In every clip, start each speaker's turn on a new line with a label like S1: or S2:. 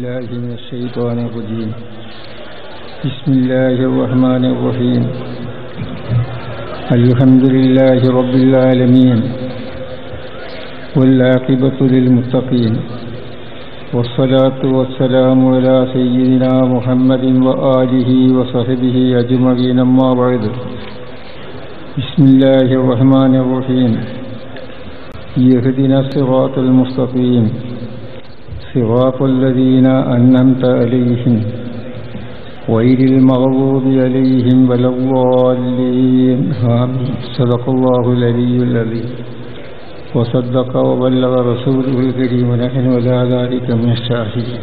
S1: بالله من الشيطان الرجيم. بسم الله الرحمن الرحيم. الحمد لله رب العالمين والعاقبة للمتقين والصلاة والسلام على سيدنا محمد وآله وصحبه أجمعين أما بعد. بسم الله الرحمن الرحيم. يهدنا الصراط المستقيم صراط الذين أنعمت عليهم غير المغضوب عليهم ولا الضالين. آمين. صدق الله العلي العظيم وصدق وبلغ رسوله الكريم ونحن على ذلك من الشاهدين.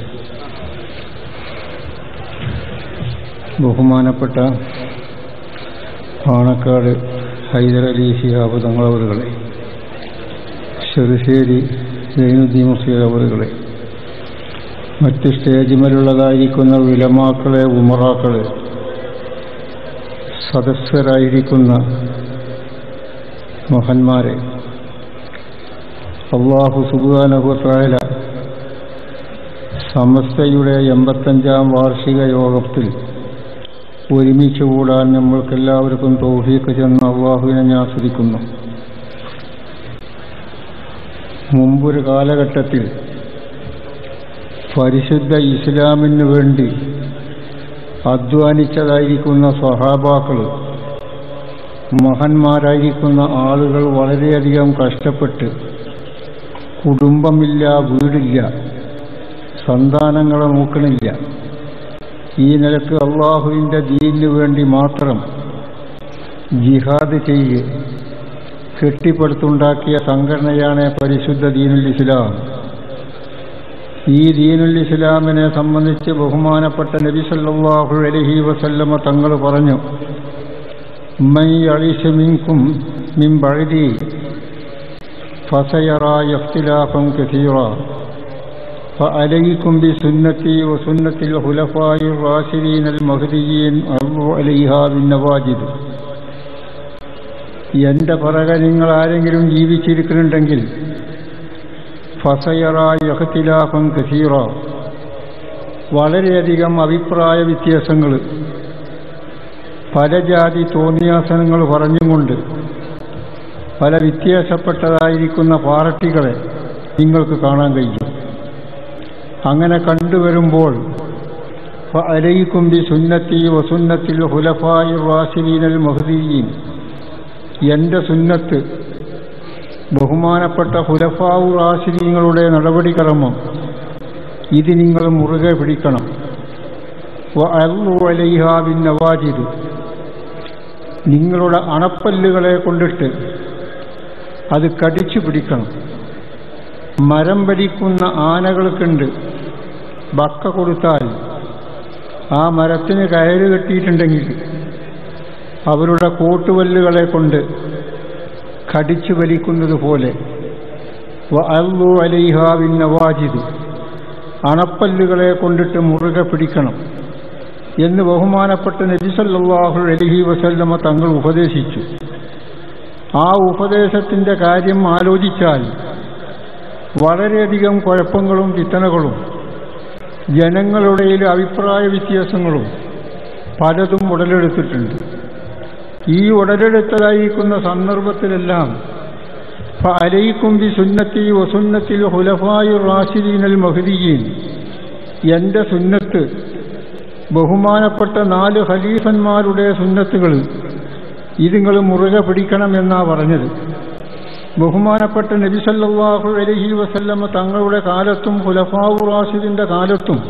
S1: ബഹുമാനപ്പെട്ട പാണക്കാട് ഹൈദർ അലി ശിഹാബ് തങ്ങളവറുകളെ, ചെറുശ്ശേരി സൈനുദ്ദീൻ മുസ്ലിയാർ അവറുകളെ, മറ്റ് സ്റ്റേജിമേലുള്ളതായിരിക്കുന്ന ഉലമാക്കളെ, ഉമറാക്കളെ, സദസ്യരായിരിക്കുന്ന മഹാന്മാരെ, അല്ലാഹു സുബ്ഹാനഹു വ തആല സമസ്തയുടെ 85-ാം വാർഷിക യോഗത്തിൽ ഒരുമിച്ച് കൂടാൻ നമ്മൾക്കെല്ലാവർക്കും തൗഫീഖ് ചെന്ന അല്ലാഹുവിനെ ഞാൻ സ്തുതിക്കുന്നു. മുമ്പൊരു കാലഘട്ടത്തിൽ പരിശുദ്ധ ഇസ്ലാമിന് വേണ്ടി അധ്വാനിച്ചതായിരിക്കുന്ന സ്വഹാബാക്കൾ, മഹാന്മാരായിരിക്കുന്ന ആളുകൾ വളരെയധികം കഷ്ടപ്പെട്ട് കുടുംബമില്ല, വീടില്ല, സന്താനങ്ങളെ നോക്കണില്ല, ഈ നിലക്ക് അള്ളാഹുവിൻ്റെ ദീനിനു വേണ്ടി മാത്രം ജിഹാദ് ചെയ്ത് കെട്ടിപ്പടുത്തുണ്ടാക്കിയ സംഘടനയാണ് പരിശുദ്ധ ദീനുൽ ഇസ്ലാം. ഈ ദീനുൽ ഇസ്ലാമിനെ സംബന്ധിച്ച് ബഹുമാനപ്പെട്ട നബി സല്ലല്ലാഹു അലൈഹി വസല്ലമ തങ്ങൾ പറഞ്ഞു, മൻ യഈശ് മിൻകും മിൻ ബഅദി ഫസയറാ ഇഖ്തിലാഫൻ കസീറാ ഫഅലൈക്കും ബിസുന്നതി വസുന്നത്തിൽ ഖുലഫാഇർ റാഷിദീനൽ മഹ്ദിയീൻ അള്ളു അലൈഹാ ബിന്നവാജിദ്. എൻ്റെ പിറകെ നിങ്ങൾ ആരെങ്കിലും ജീവിച്ചിരിക്കുന്നുണ്ടെങ്കിൽ ഫസയറാ ഇഖ്തിലാഫൻ കസീറാ, വളരെയധികം അഭിപ്രായ വ്യത്യാസങ്ങൾ, പല ജാതി തോന്നിയാസനങ്ങൾ പറഞ്ഞുകൊണ്ട് പല വ്യത്യാസപ്പെട്ടതായിരിക്കുന്ന പാർട്ടികളെ നിങ്ങൾക്ക് കാണാൻ കഴിയും. അങ്ങനെ കണ്ടുവരുമ്പോൾ ഫഅലൈക്കും ബിസുന്നതി വസുന്നത്തിൽ ഖുലഫാഇർ റാഷിദീനൽ മഹ്ദിയീൻ, എൻ്റെ സുന്നത്ത്, ബഹുമാനപ്പെട്ട ഖുലഫാഉ റാഷിദീങ്ങളുടെ നടപടിക്രമം, ഇത് നിങ്ങൾ മുറുകെ പിടിക്കണം. വഅള്ളു അലൈഹാ ബിന്നവാജിദ്, നിങ്ങളുടെ അണപ്പല്ലുകളെ കൊണ്ടിട്ട് അത് കടിച്ചു പിടിക്കണം. മരം വലിക്കുന്ന ആനകൾക്കുണ്ട്, ബക്ക കൊടുത്താൽ ആ മരത്തിന് കയറ് കെട്ടിയിട്ടുണ്ടെങ്കിൽ അവരുടെ കോട്ടുവല്ലുകളെ കൊണ്ട് കടിച്ചു വലിക്കുന്നത് പോലെ വഅള്ളു അലൈഹാ ബിന്നവാജിദ്, അണപ്പല്ലുകളെ കൊണ്ടിട്ട് മുറുകെ പിടിക്കണം എന്ന് ബഹുമാനപ്പെട്ട നബി സല്ലല്ലാഹു അലൈഹി വസല്ലമ തങ്ങൾ ഉപദേശിച്ചു. ആ ഉപദേശത്തിൻ്റെ കാര്യം ആലോചിച്ചാൽ വളരെയധികം കുഴപ്പങ്ങളും ഫിത്നകളും ജനങ്ങളുടെ അഭിപ്രായ വ്യത്യാസങ്ങളും പലതും ഉടലെടുത്തിട്ടുണ്ട്. ഈ ഉടലെടുത്തതായിരിക്കുന്ന സന്ദർഭത്തിലെല്ലാം ഫഅലൈക്കും ബിസുന്നതി വസുന്നത്തിൽ ഖുലഫാഇർ റാഷിദീനൽ മഹ്ദിയീൻ, എൻ്റെ സുന്നത്ത്, ബഹുമാനപ്പെട്ട 4 ഖലീഫന്മാരുടെ സുന്നത്തുകൾ, ഇത് നിങ്ങൾ മുറുകെ പിടിക്കണമെന്നാണ് പറഞ്ഞത്. ബഹുമാനപ്പെട്ട നബി സല്ലല്ലാഹു അലൈഹി വസല്ലമ തങ്ങളുടെ കാലത്തും ഖുലഫാഉ റാഷിദിൻ്റെ കാലത്തും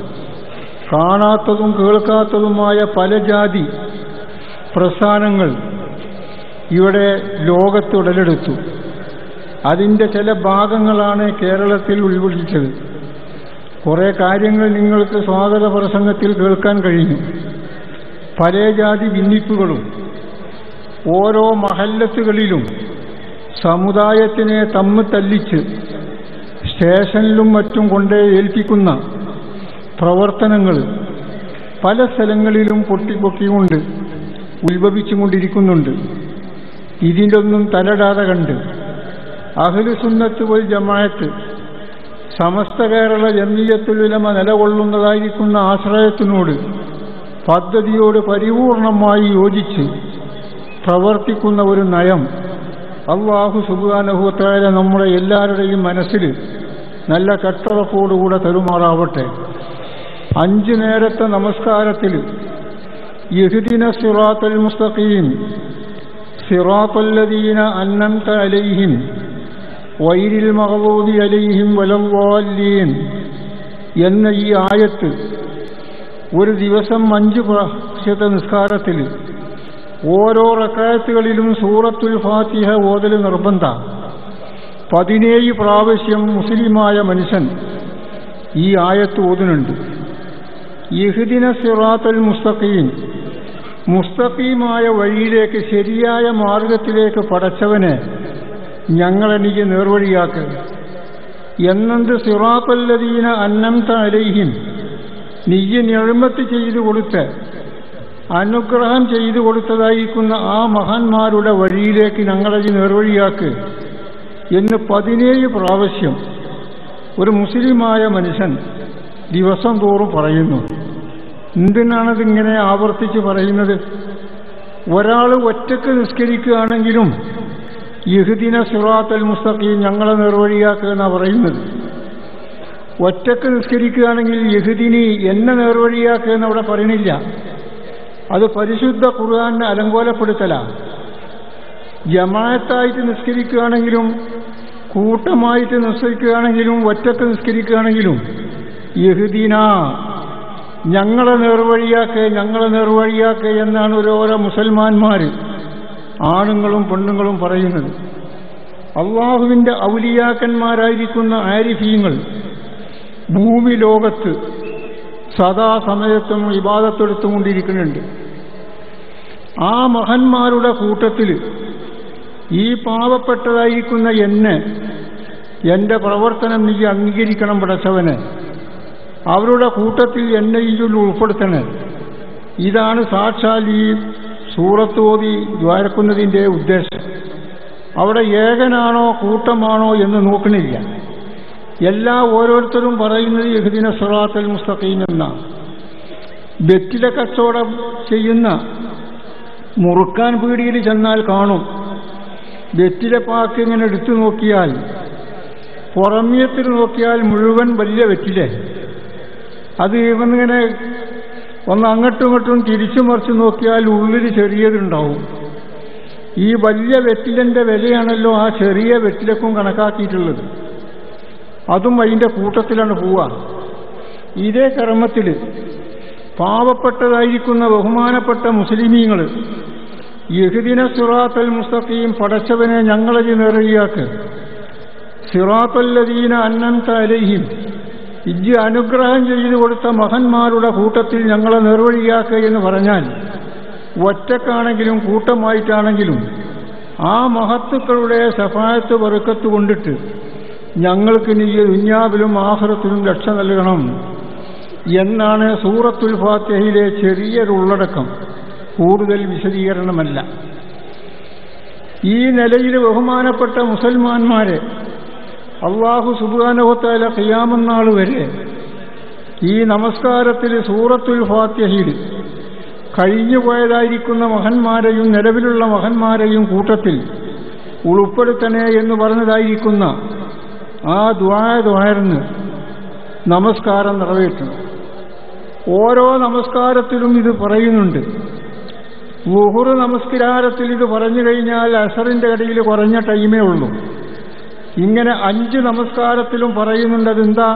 S1: കാണാത്തതും കേൾക്കാത്തതുമായ പല ജാതി പ്രസ്ഥാനങ്ങൾ ഇവിടെ ലോകത്ത് ഉടലെടുത്തു. അതിൻ്റെ ചില ഭാഗങ്ങളാണ് കേരളത്തിൽ ഉൾക്കൊള്ളിച്ചത്. കുറേ കാര്യങ്ങൾ നിങ്ങൾക്ക് സ്വാഗത പ്രസംഗത്തിൽ കേൾക്കാൻ കഴിഞ്ഞു. പല ജാതി ഭിന്നിപ്പുകളും ഓരോ മഹല്ലത്തുകളിലും സമുദായത്തിനെ തമ്മിൽ തല്ലിച്ച് സ്റ്റേഷനിലും മറ്റും കൊണ്ടേ ഏൽപ്പിക്കുന്ന പ്രവർത്തനങ്ങൾ പല സ്ഥലങ്ങളിലും പൊട്ടിപ്പൊക്കിക്കൊണ്ട് ഉത്ഭവിച്ചുകൊണ്ടിരിക്കുന്നുണ്ട്. ഇതിലൊന്നും തലടാതെ കണ്ട് അഹ്ലു സുന്നത്ത് വൽ ജമാഅത്ത് സമസ്ത കേരള ജംഇയ്യത്തുൽ ഉലമ നിലകൊള്ളുന്നതായിരിക്കുന്ന ആശ്രയത്തിനോട്, പദ്ധതിയോട് പരിപൂർണമായി യോജിച്ച് പ്രവർത്തിക്കുന്ന ഒരു നയം അല്ലാഹു സുബ്ഹാനഹു വ തആല നമ്മുടെ എല്ലാവരുടെയും മനസ്സിൽ നല്ല കട്ടുറപ്പോടുകൂടെ തരുമാറാവട്ടെ. 5 നേരത്തെ നമസ്കാരത്തിൽ ഇഹ്ദിന സിറാത്തൽ മുസ്തഖീം സിറാത്തൽ ലദീന അൻഅംത അലൈഹിം ഗൈറിൽ മഗ്ദൂബി അലൈഹിം വലദ്ദാല്ലീൻ എന്ന ഈ ആയത്ത് ഒരു ദിവസം 5 പ്രാവശ്യത്തെ നിസ്കാരത്തിൽ ഓരോ റക്അത്തുകളിലും സൂറത്തുൽ ഫാത്തിഹ ഓതൽ നിർബന്ധം. 17 പ്രാവശ്യം മുസ്ലിമായ മനുഷ്യൻ ഈ ആയത്ത് ഓതുന്നുണ്ട്. ഇഹ്ദിന സിറാത്തൽ മുസ്തഖീം, മുസ്തഖീമായ വഴിയിലേക്ക്, ശരിയായ മാർഗത്തിലേക്ക് പടച്ചവനെ ഞങ്ങളെനിക്ക് നേർവഴിയാക്കുക. എന്നത് സിറാത്തൽ ലദീന അൻഅംത അലൈഹിം, നീ നിഅമത്ത് ചെയ്തു കൊടുത്ത് അനുഗ്രഹം ചെയ്തു കൊടുത്തതായിരിക്കുന്ന ആ മഹാന്മാരുടെ വഴിയിലേക്ക് ഞങ്ങളെ നേർവഴിയാക്ക് എന്ന് 17 പ്രാവശ്യം ഒരു മുസ്ലിമായ മനുഷ്യൻ ദിവസം തോറും പറയുന്നു. എന്തിനാണതിങ്ങനെ ആവർത്തിച്ച് പറയുന്നത്? ഒരാൾ ഒറ്റക്ക് നിസ്കരിക്കുകയാണെങ്കിലും ഇഹ്ദിന സിറാത്തൽ മുസ്തഖീം, ഞങ്ങളെ നേർവഴിയാക്കുക എന്നാണ് പറയുന്നത്. ഒറ്റക്ക് നിസ്കരിക്കുകയാണെങ്കിൽ ഇഹ്ദിനി, എന്നെ നേർവഴിയാക്കുക എന്ന് അവിടെ പറയണില്ല. അത് പരിശുദ്ധ ഖുർആനെ അലങ്കോലപ്പെടുത്തലാണ്. ജമാഅത്തായിട്ട് നിസ്കരിക്കുകയാണെങ്കിലും കൂട്ടമായിട്ട് നിസ്കരിക്കുകയാണെങ്കിലും ഒറ്റക്ക് നിസ്കരിക്കുകയാണെങ്കിലും ഇഹ്ദിന, ഞങ്ങളെ നേർവഴിയാക്കുക, ഞങ്ങളെ നേർവഴിയാക്കുക എന്നാണ് ഓരോരോ മുസൽമാന്മാർ, ആണുങ്ങളും പെണ്ണുങ്ങളും പറയുന്നത്. അള്ളാഹുവിൻ്റെ ഔലിയാക്കന്മാരായിരിക്കുന്ന ആരിഫീങ്ങൾ ഭൂമി ലോകത്ത് സദാസമയത്തും ഇബാദത്തെടുത്തുകൊണ്ടിരിക്കുന്നുണ്ട്. ആ മഹന്മാരുടെ കൂട്ടത്തിൽ ഈ പാവപ്പെട്ടതായിരിക്കുന്ന എന്നെ, എൻ്റെ പ്രവർത്തനം നീ അംഗീകരിക്കണം പടച്ചവനെ, അവരുടെ കൂട്ടത്തിൽ എന്നെ ഇതിൽ ഉൾപ്പെടുത്തണേ. ഇതാണ് സാക്ഷാൽ ഈ സൂറത്ത് ഓതി ദ്വാരക്കുന്നതിൻ്റെ ഉദ്ദേശം. അവിടെ ഏകനാണോ കൂട്ടമാണോ എന്ന് നോക്കണില്ല. ഓരോരുത്തരും പറയുന്നത് ഇഹ്ദിന സിറാത്തൽ മുസ്തഖീം എന്നാണ്. വെറ്റില കച്ചവടം ചെയ്യുന്ന മുറുക്കാൻ പീടിയിൽ ചെന്നാൽ കാണും, വെറ്റില പാക്ക് ഇങ്ങനെ എടുത്തു നോക്കിയാൽ, പുറമേത്തിൽ നോക്കിയാൽ മുഴുവൻ വലിയ വെറ്റില, അത് ഇവന്നിങ്ങനെ ഒന്ന് അങ്ങോട്ടും ഇങ്ങോട്ടും തിരിച്ചു മറിച്ച് നോക്കിയാൽ ഉള്ളിൽ ചെറിയതുണ്ടാവും. ഈ വലിയ വെറ്റിലൻ്റെ വിലയാണല്ലോ ആ ചെറിയ വെറ്റിലക്കും കണക്കാക്കിയിട്ടുള്ളത്. അതും അതിൻ്റെ കൂട്ടത്തിലാണ് പോവുക. ഇതേ കർമ്മത്തിൽ പാവപ്പെട്ടതായിരിക്കുന്ന ബഹുമാനപ്പെട്ട മുസ്ലിമീങ്ങൾ ഇഹ്ദിന സിറാത്തൽ മുസ്തഖീം, പടച്ചവനെ ഞങ്ങളെ നേർവഴിയാക്ക്, സിറാത്തൽ ലദീന അൻഅംത അലൈഹിം, ഇജ്ജ് അനുഗ്രഹം ചെയ്തു കൊടുത്ത മഹന്മാരുടെ കൂട്ടത്തിൽ ഞങ്ങളെ നേർവഴിയാക്കുക എന്ന് പറഞ്ഞാൽ ഒറ്റക്കാണെങ്കിലും കൂട്ടമായിട്ടാണെങ്കിലും ആ മഹത്തുക്കളുടെ ശഫാഅത്ത് ബർക്കത്ത് കൊണ്ടിട്ട് ഞങ്ങൾക്ക് നീ ദുനിയാവിലും ആഖിറത്തിലും രക്ഷ നൽകണം എന്നാണ് സൂറത്തുൽ ഫാത്തിഹയിലെ ചെറിയൊരു ഉള്ളടക്കം, കൂടുതൽ വിശദീകരണമല്ല. ഈ നിലയിൽ ബഹുമാനപ്പെട്ട മുസൽമാന്മാരെ അല്ലാഹു സുബ്ഹാനഹു വ തആല ഖിയാമത്ത് നാൾ വരെ ഈ നമസ്കാരത്തിൽ സൂറത്തുൽ ഫാത്തിഹയിൽ കഴിഞ്ഞു പോയതായിരിക്കുന്ന മഹന്മാരെയും നിലവിലുള്ള മഹന്മാരെയും കൂട്ടത്തിൽ ഉൾപ്പെടുത്തണേ എന്ന് പറഞ്ഞതായിരിക്കുന്ന ആ ദുആർന്ന് നമസ്കാരം നിറവേറ്റണം. ഓരോ നമസ്കാരത്തിലും ഇത് പറയുന്നുണ്ട്. ളുഹുർ നമസ്കാരത്തിൽ ഇത് പറഞ്ഞു കഴിഞ്ഞാൽ അസറിൻ്റെ ഇടയിൽ കുറഞ്ഞ ടൈമേ ഉള്ളൂ. ഇങ്ങനെ 5 നമസ്കാരത്തിലും പറയുന്നുണ്ട്. അതെന്താ?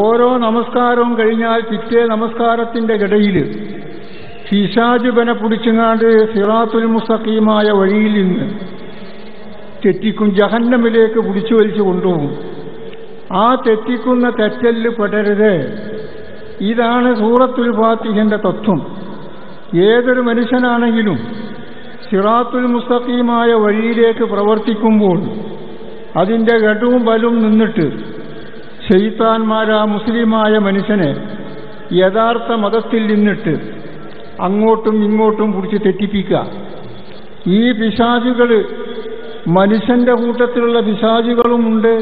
S1: ഓരോ നമസ്കാരവും കഴിഞ്ഞാൽ പിറ്റേ നമസ്കാരത്തിൻ്റെ ഇടയിൽ പിശാചുബനെ പിടിച്ചങ്ങാണ്ട് സിറാത്തുൽ മുസ്തഖീമായ വഴിയിൽ നിന്ന് തെറ്റിക്കും, ജഹന്നമിലേക്ക് പിടിച്ചു വലിച്ചു കൊണ്ടുപോകും. ആ തെറ്റിക്കുന്ന തെറ്റല് പെടരുത്. ഇതാണ് സൂറത്തുൽ ഫാത്തിഹന്റെ തത്വം. ഏതൊരു മനുഷ്യനാണെങ്കിലും സിറാത്തുൽ മുസ്തഖീമായ വഴിയിലേക്ക് പ്രവർത്തിക്കുമ്പോൾ അതിൻ്റെ ഘടവും ബലവും നിന്നിട്ട് ശൈത്താന്മാരാ മുസ്ലിമായ മനുഷ്യനെ യഥാർത്ഥ മതത്തിൽ നിന്നിട്ട് അങ്ങോട്ടും ഇങ്ങോട്ടും പിടിച്ച് തെറ്റിപ്പിക്കുക. ഈ പിശാചുകൾ മനുഷ്യന്റെ കൂട്ടത്തിലുള്ള പിശാചുകളുമുണ്ട്,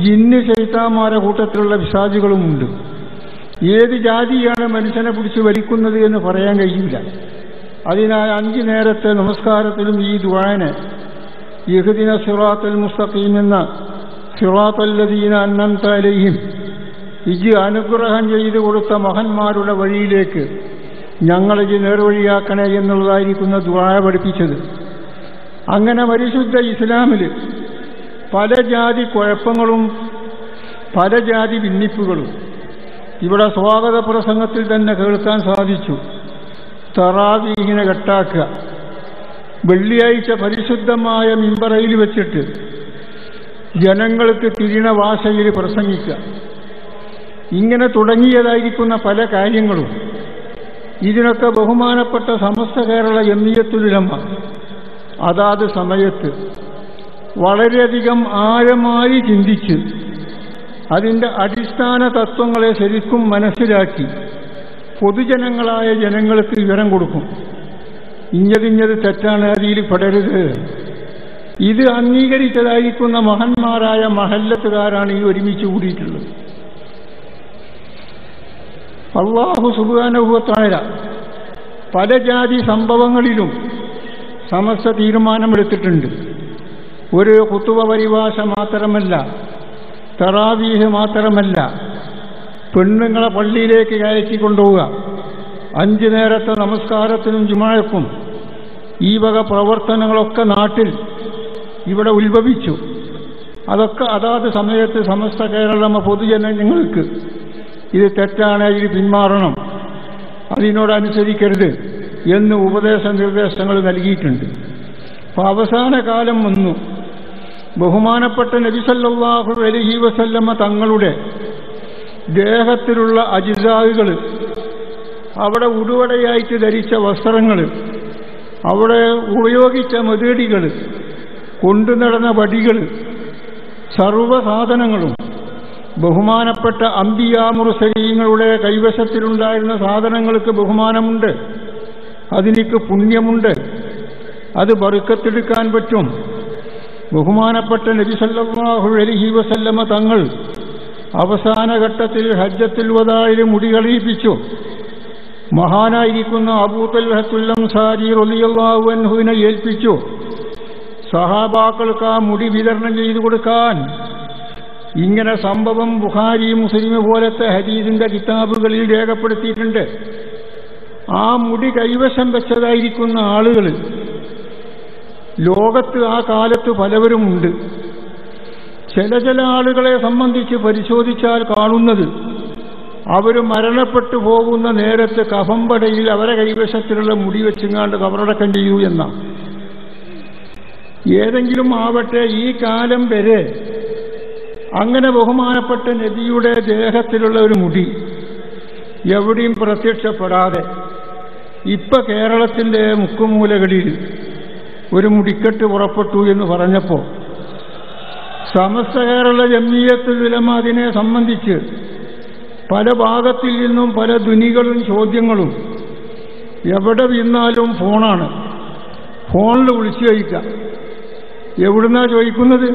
S1: ജിന്ന് ശൈത്താന്മാരുടെ കൂട്ടത്തിലുള്ള പിശാചുകളുമുണ്ട്. ഏത് ജാതിയാണ് മനുഷ്യനെ പിടിച്ച് വലിക്കുന്നത് എന്ന് പറയാൻ കഴിയില്ല. അതിനാൽ 5 നേരത്തെ നമസ്കാരത്തിലും ഈ ദുആനെ ഇഹ്ദിന സിറാത്തൽ മുസ്തഖീം എന്ന സിറാത്തല്ലദീന അൻഅംത അലൈഹിം ഇജ് അനുഗ്രഹം ചെയ്തു കൊടുത്ത മഹന്മാരുടെ വഴിയിലേക്ക് ഞങ്ങളെ നേർവഴിയാക്കണേ എന്നുള്ളതായിരിക്കുന്ന ദുആ പഠിപ്പിച്ചത്. അങ്ങനെ പരിശുദ്ധ ഇസ്ലാമിൽ പല ജാതി കുഴപ്പങ്ങളും പല ജാതി ഭിന്നിപ്പുകളും ഇവിടെ സ്വാഗത പ്രസംഗത്തിൽ തന്നെ കേൾക്കാൻ സാധിച്ചു. തറാവീഹിനെ കെട്ടാക്കുക, വെള്ളിയാഴ്ച പരിശുദ്ധമായ മിമ്പറയിൽ വെച്ചിട്ട് ജനങ്ങൾക്ക് തിരിണ ഭാഷയിൽ പ്രസംഗിക്കുക, ഇങ്ങനെ തുടങ്ങിയതായിരിക്കുന്ന പല കാര്യങ്ങളും ഇതിനൊക്കെ ബഹുമാനപ്പെട്ട സമസ്ത കേരള ജംഇയ്യത്തുൽ ഉലമ അതാത് സമയത്ത് വളരെയധികം ആഴമായി ചിന്തിച്ച് അതിൻ്റെ അടിസ്ഥാന തത്വങ്ങളെ ശരിക്കും മനസ്സിലാക്കി പൊതുജനങ്ങളായ ജനങ്ങൾക്ക് വിവരം കൊടുക്കും. ഇഞ്ഞതിഞ്ഞത് തെറ്റാണ്, അതിൽ പെടരുത്. ഇത് അംഗീകരിച്ചതായിരിക്കുന്ന മഹന്മാരായ മഹല്ലത്തുകാരാണ് ഈ ഒരുമിച്ച് കൂടിയിട്ടുള്ളത്. അല്ലാഹു സുബ്ഹാനഹു വ തആല പല ജാതി സംഭവങ്ങളിലും സമസ്ത തീരുമാനമെടുത്തിട്ടുണ്ട്. ഒരു ഖുതുബ പരിഭാഷ മാത്രമല്ല, തറാവീഹ് മാത്രമല്ല, പെണ്ണുങ്ങളെ പള്ളിയിലേക്ക് കയറ്റി കൊണ്ടുപോവുക, 5 നേരത്തെ നമസ്കാരത്തിനും ജുമുഅക്കും ഈ വക പ്രവർത്തനങ്ങളൊക്കെ നാട്ടിൽ ഇവിടെ ഉത്ഭവിച്ചു. അതൊക്കെ അതാത് സമയത്ത് സമസ്ത കേരള പൊതുജനങ്ങൾക്ക് ഇത് തെറ്റാണ്, ഇത് പിന്മാറണം, അതിനോടനുസരിക്കരുത് എന്ന് ഉപദേശ നിർദ്ദേശങ്ങൾ നൽകിയിട്ടുണ്ട്. അപ്പോൾ അവസാന കാലം വന്നു. ബഹുമാനപ്പെട്ട നബി സല്ലല്ലാഹു അലൈഹി വസല്ലമ തങ്ങളുടെ ദേഹത്തിലുള്ള അജിസാകൾ, അവിടെ ഉടുവടയായിട്ട് ധരിച്ച വസ്ത്രങ്ങൾ, അവിടെ ഉപയോഗിച്ച മെതേടികൾ, കൊണ്ടു നടന്ന വടികൾ, സർവ്വസാധനങ്ങളും ബഹുമാനപ്പെട്ട അംബിയാ മുർസലീങ്ങളുടെ കൈവശത്തിലുണ്ടായിരുന്ന സാധനങ്ങൾക്ക് ബഹുമാനമുണ്ട്, അതിനിക്ക് പുണ്യമുണ്ട്, അത് ബർക്കത്തെടുക്കാൻ പറ്റും. ബഹുമാനപ്പെട്ട നബി സല്ലല്ലാഹു അലൈഹി വസല്ലമ തങ്ങൾ അവസാന ഘട്ടത്തിൽ ഹജ്ജത്തുൽ വദാഇൽ മുടി കളയിപ്പിച്ചു. മഹാനായിരിക്കുന്ന അബൂ തൽഹത്തുൽ അൻസാരി റളിയല്ലാഹു അൻഹുവിനെ ഏൽപ്പിച്ചു സഹാബാക്കൾക്ക് ആ മുടി വിതരണം ചെയ്തു കൊടുക്കാൻ. ഇങ്ങനെ സംഭവം ബുഖാരി മുസ്ലിം പോലത്തെ ഹദീസിന്റെ കിതാബുകളിൽ രേഖപ്പെടുത്തിയിട്ടുണ്ട്. ആ മുടി കൈവശം വെച്ചതായിരിക്കുന്ന ആളുകൾ ലോകത്ത് ആ കാലത്ത് പലവരുമുണ്ട്. ചില ആളുകളെ സംബന്ധിച്ച് പരിശോധിച്ചാൽ കാണുന്നത് അവർ മരണപ്പെട്ടു പോകുന്ന നേരത്ത് കഫംപടയിൽ അവരെ കൈവശത്തിലുള്ള മുടി വെച്ചെങ്ങാണ്ട് കബറടക്കം ചെയ്യൂ എന്നാണ്. ഏതെങ്കിലും ആവട്ടെ, ഈ കാലം വരെ അങ്ങനെ ബഹുമാനപ്പെട്ട നബിയുടെ ദേഹത്തിലുള്ള ഒരു മുടി എവിടെയും പ്രത്യക്ഷപ്പെടാതെ ഇപ്പൊ കേരളത്തിൻ്റെ മുക്കുമൂലകളിൽ ഒരു മുടിക്കെട്ട് പുറപ്പെട്ടു എന്ന് പറഞ്ഞപ്പോൾ സമസ്ത കേരള ജംഇയ്യത്തുൽ ഉലമ അതിനെ സംബന്ധിച്ച് പല ഭാഗത്തിൽ നിന്നും പല ധ്വനികളും ചോദ്യങ്ങളും, എവിടെ വീണാലും ഫോണാണ്, ഫോണിൽ വിളിച്ചു ചോദിക്കാം. എവിടുന്നാ ചോദിക്കുന്നത്?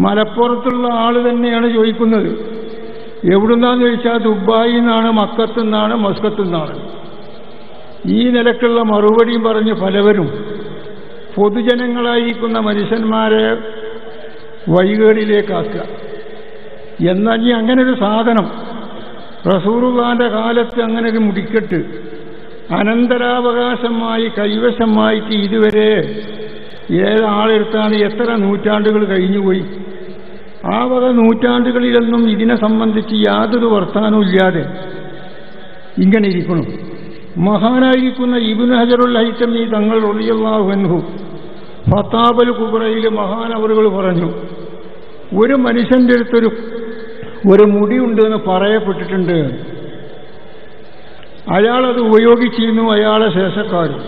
S1: മലപ്പുറത്തുള്ള ആൾ തന്നെയാണ് ചോദിക്കുന്നത്. എവിടുന്നാന്ന് ചോദിച്ചാൽ ദുബായിൽ നിന്നാണ്, മക്കത്തു നിന്നാണ്, മസ്കത്തു നിന്നാണ്. ഈ നിലക്കുള്ള മറുപടിയും പറഞ്ഞ് പലവരും പൊതുജനങ്ങളായിരിക്കുന്ന മനുഷ്യന്മാരെ വഴികേടിലേക്കാക്കുക. എന്നാൽ ഈ അങ്ങനൊരു സാധനം റസൂലുള്ളാഹിന്റെ കാലത്ത് അങ്ങനെ ഒരു മുടിക്കെട്ട് അനന്തരാവകാശമായി കൈവശമായിട്ട് ഇതുവരെ ഏതാളെടുത്താണ്, എത്ര നൂറ്റാണ്ടുകൾ കഴിഞ്ഞുപോയി. ആ വക നൂറ്റാണ്ടുകളിലൊന്നും ഇതിനെ സംബന്ധിച്ച് യാതൊരു വർത്തമാനവും ഇല്ലാതെ ഇങ്ങനെ ഇരിക്കണം. മഹാനായിരിക്കുന്ന ഇബ്നു ഹജറുൽ ഹൈതമി തങ്ങൾ റളിയല്ലാഹു അൻഹു ഫതാബൽ കുബ്രയിൽ മഹാനവറുകൾ പറഞ്ഞു, ഒരു മനുഷ്യന്റെ അടുത്തൊരു മുടിയുണ്ട് എന്ന് പറയപ്പെട്ടിട്ടുണ്ട്. അയാളത് ഉപയോഗിച്ചിരുന്നു, അയാളെ ശേഷക്കാരും.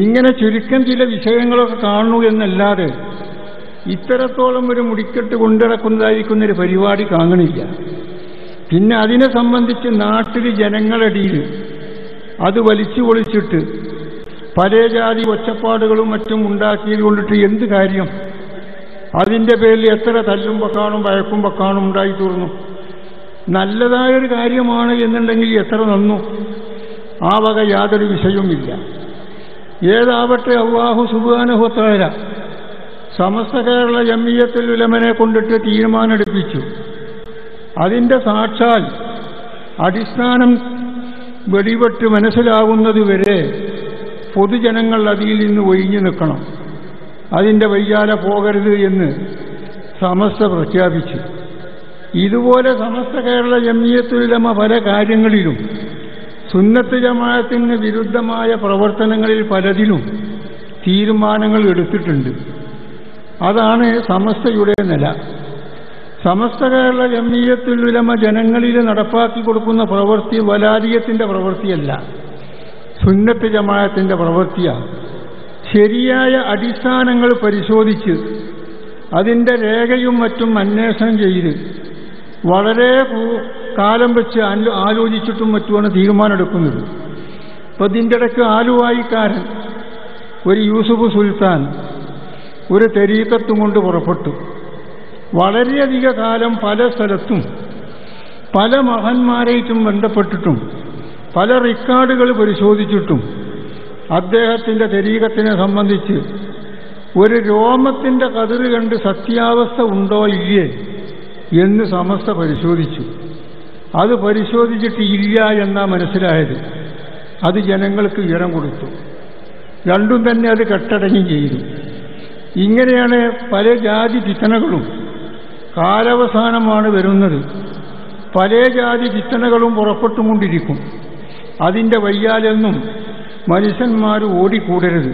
S1: ഇങ്ങനെ ചുരുക്കം ചില വിഷയങ്ങളൊക്കെ കാണുന്നു എന്നല്ലാതെ ഇത്തരത്തോളം ഒരു മുടിക്കെട്ട് കൊണ്ടിറക്കുന്നതായിരിക്കുന്നൊരു പരിപാടി കാണുന്നില്ല. പിന്നെ അതിനെ സംബന്ധിച്ച് നാട്ടിൽ ജനങ്ങളടിയിൽ അത് വലിച്ചു പൊളിച്ചിട്ട് പല ജാതി ഒച്ചപ്പാടുകളും മറ്റും ഉണ്ടാക്കിയത് കൊണ്ടിട്ട് എന്ത് കാര്യം? അതിൻ്റെ പേരിൽ എത്ര തല്ലുമ്പോൾ കാണും വഴക്കുമ്പോൾ കാണും ഉണ്ടായിത്തീർന്നു. നല്ലതായൊരു കാര്യമാണ് എന്നുണ്ടെങ്കിൽ എത്ര നന്നു. ആ വക യാതൊരു വിഷയവുമില്ല. ഏതാവട്ടെ അല്ലാഹു സുബ്ഹാനഹു വ തആല സമസ്ത കേരള ജംഇയ്യത്തുൽ ഉലമനെ കൊണ്ടിട്ട് തീരുമാനമെടുപ്പിച്ചു. അതിൻ്റെ സാക്ഷാൽ അടിസ്ഥാനം വെടിപെട്ട് മനസ്സിലാകുന്നതുവരെ പൊതുജനങ്ങൾ അതിൽ നിന്ന് ഒഴിഞ്ഞു നിൽക്കണം, അതിൻ്റെ വയ്യാലെ പോകരുത് എന്ന് സമസ്ത പ്രഖ്യാപിച്ചു. ഇതുപോലെ സമസ്ത കേരള ജംഇയ്യത്തുൽ ഉലമ പല കാര്യങ്ങളിലും സുന്നത്ത് ജമാഅത്തിന് വിരുദ്ധമായ പ്രവർത്തനങ്ങളിൽ പലതിലും തീരുമാനങ്ങൾ എടുത്തിട്ടുണ്ട്. അതാണ് സമസ്തയുടെ നില. സമസ്ത കേരള ജംഇയ്യത്തുൽ ഉലമ ജനങ്ങളിൽ നടപ്പാക്കി കൊടുക്കുന്ന പ്രവൃത്തി വലാലിയത്തിൻ്റെ പ്രവൃത്തിയല്ല, സുന്നത്ത് ജമാഅത്തിൻ്റെ പ്രവൃത്തിയാണ്. ശരിയായ അടിസ്ഥാനങ്ങൾ പരിശോധിച്ച് അതിൻ്റെ രേഖയും മറ്റും അന്വേഷണം ചെയ്ത് വളരെ കാലം വെച്ച് ആലോചിച്ചിട്ടും മറ്റുമാണ് തീരുമാനമെടുക്കുന്നത്. അപ്പോൾ ഇതിൻ്റെ ഇടയ്ക്ക് ആലുവായിക്കാരൻ ഒരു യൂസുഫ് സുൽത്താൻ ഒരു തരീഖത്തും കൊണ്ട് പുറപ്പെട്ടു. വളരെയധിക കാലം പല സ്ഥലത്തും പല മഹാന്മാരായിട്ടും ബന്ധപ്പെട്ടിട്ടും പല റെക്കോർഡുകൾ പരിശോധിച്ചിട്ടും അദ്ദേഹത്തിൻ്റെ തരീഖത്തിനെ സംബന്ധിച്ച് ഒരു രോമത്തിൻ്റെ കതിര് കണ്ട് സത്യാവസ്ഥ ഉണ്ടോ ഇല്ലേ എന്ന് സമസ്ത പരിശോധിച്ചു. അത് പരിശോധിച്ചിട്ട് ഇല്ല എന്നാ മനസ്സിലായത്. അത് ജനങ്ങൾക്ക് വിവരം കൊടുത്തു. രണ്ടും തന്നെ അത് കെട്ടടങ്ങി ചെയ്തു. ഇങ്ങനെയാണ് പല ജാതി ഫിത്നകളും കാലാവസാനമാണ് വരുന്നത്. പല ജാതി ഫിത്നകളും പുറപ്പെട്ടുകൊണ്ടിരിക്കും. അതിൻ്റെ വയ്യാലെന്നും മനുഷ്യന്മാർ ഓടിക്കൂടരുത്.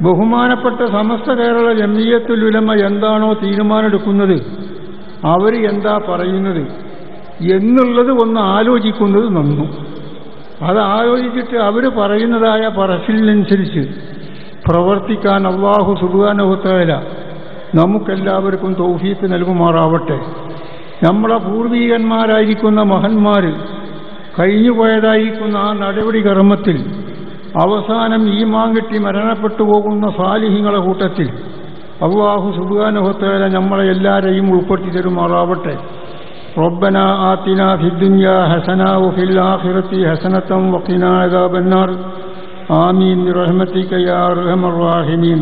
S1: ബഹുമാനപ്പെട്ട സമസ്ത കേരള ജംഇയ്യത്തുൽ ഉലമ എന്താണോ തീരുമാനമെടുക്കുന്നത്, അവർ എന്താ പറയുന്നത് എന്നുള്ളത് ഒന്ന് ആലോചിക്കുന്നത് നന്നു. അത് ആലോചിച്ചിട്ട് അവർ പറയുന്നതായ പറച്ചിലിനനുസരിച്ച് പ്രവർത്തിക്കാൻ അല്ലാഹു സുബ്ഹാനഹു വ തആല നമുക്കെല്ലാവർക്കും തൗഫീഖ് നൽകുമാറാവട്ടെ. നമ്മളെ പൂർവീകന്മാരായിരിക്കുന്ന മഹന്മാർ കഴിഞ്ഞുപോയതായിരിക്കുന്ന ആ നടപടി കർമ്മത്തിൽ അവസാനം ഈമാൻ കിട്ടി മരണപ്പെട്ടു പോകുന്ന സാലിഹീങ്ങളുടെ കൂട്ടത്തിൽ അല്ലാഹു സുബ്ഹാനഹു വ തആല നമ്മളെ എല്ലാവരെയും ഉൾപ്പെടുത്തി തരുമാറാവട്ടെ. റബ്ബനാ ആതിനാ ഫിദ്ദുനിയാ ഹസന വഫിൽ ആഖിറതി ഹസനതൻ വഖിനാ അദാബന്നാർ. ആമീൻ ബിറഹ്മതിക യാ അർഹമർ റഹീമീൻ.